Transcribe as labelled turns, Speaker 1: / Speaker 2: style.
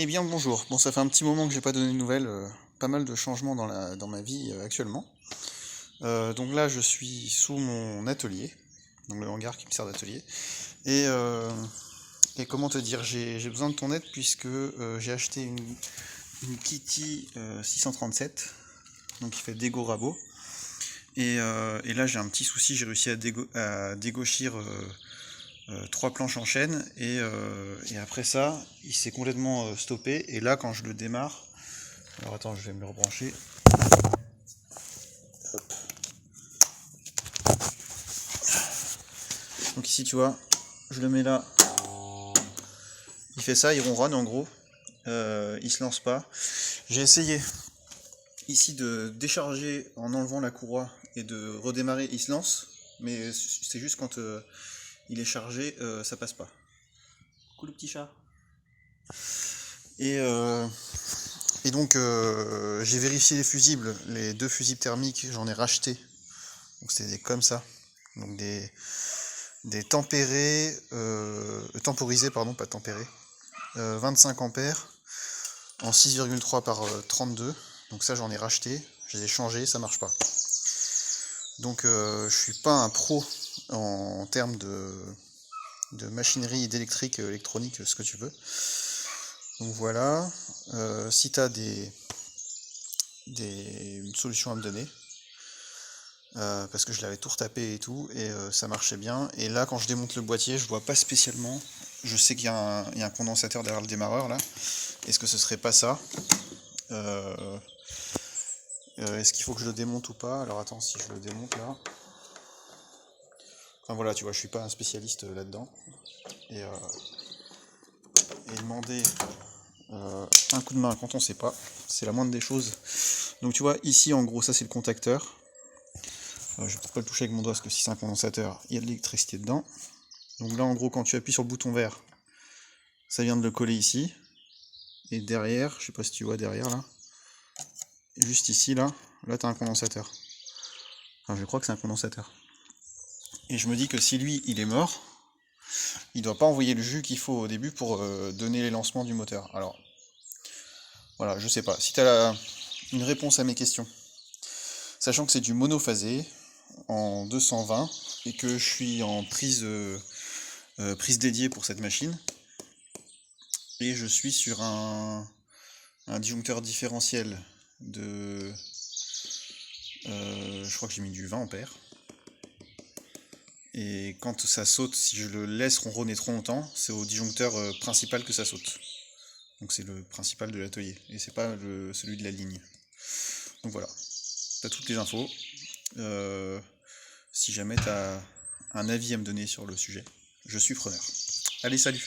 Speaker 1: Eh bien bonjour, bon ça fait un petit moment que j'ai pas donné de nouvelles, pas mal de changements dans ma vie actuellement. Donc là je suis sous mon atelier, donc le hangar qui me sert d'atelier. Et, euh, et comment te dire, j'ai besoin de ton aide puisque j'ai acheté une Kitty 637, donc qui fait Dego Rabot. Et là j'ai un petit souci, j'ai réussi à dégauchir 3 planches en chaîne et après ça il s'est complètement stoppé et là quand je le démarre, alors attends je vais me le rebrancher. Hop. Donc ici tu vois, je le mets là, il fait ça, il ronronne en gros, il se lance pas. J'ai essayé ici de décharger en enlevant la courroie et de redémarrer, il se lance, mais c'est juste quand il est chargé, ça passe pas. Coucou le petit chat. Et, euh, Et donc j'ai vérifié les fusibles, les 2 fusibles thermiques, j'en ai racheté. Donc c'est comme ça. Donc des tempérés, temporisés pardon, pas tempérés. 25 ampères en 6,3 par 32. Donc ça j'en ai racheté, je les ai changés, ça marche pas. Donc je suis pas un pro en termes de machinerie, d'électrique, électronique, ce que tu veux. Donc voilà. Si tu as des solutions à me donner, parce que je l'avais tout retapé et tout, et ça marchait bien. Et là, quand je démonte le boîtier, je vois pas spécialement. Je sais qu'il y a un condensateur derrière le démarreur là. Est-ce que ce serait pas ça? Est-ce qu'il faut que je le démonte ou pas? Alors attends, si je le démonte là. Enfin voilà, tu vois, je suis pas un spécialiste là-dedans. Et, euh, et demander un coup de main quand on sait pas, c'est la moindre des choses. Donc tu vois, ici en gros, ça c'est le contacteur. Je vais peut-être pas le toucher avec mon doigt parce que si c'est un condensateur, il y a de l'électricité dedans. Donc là en gros quand tu appuies sur le bouton vert, ça vient de le coller ici. Et derrière, je sais pas si tu vois derrière là, juste ici là tu as un condensateur. Enfin je crois que c'est un condensateur. Et je me dis que si lui il est mort, il doit pas envoyer le jus qu'il faut au début pour donner les lancements du moteur. Alors voilà, je sais pas. Si tu as une réponse à mes questions, sachant que c'est du monophasé en 220 et que je suis en prise dédiée pour cette machine, et je suis sur un disjoncteur différentiel de... je crois que j'ai mis du 20 ampères. Et quand ça saute, si je le laisse ronronner trop longtemps, c'est au disjoncteur principal que ça saute. Donc c'est le principal de l'atelier, et c'est pas celui de la ligne. Donc voilà, t'as toutes les infos. Si jamais t'as un avis à me donner sur le sujet, je suis preneur. Allez, salut!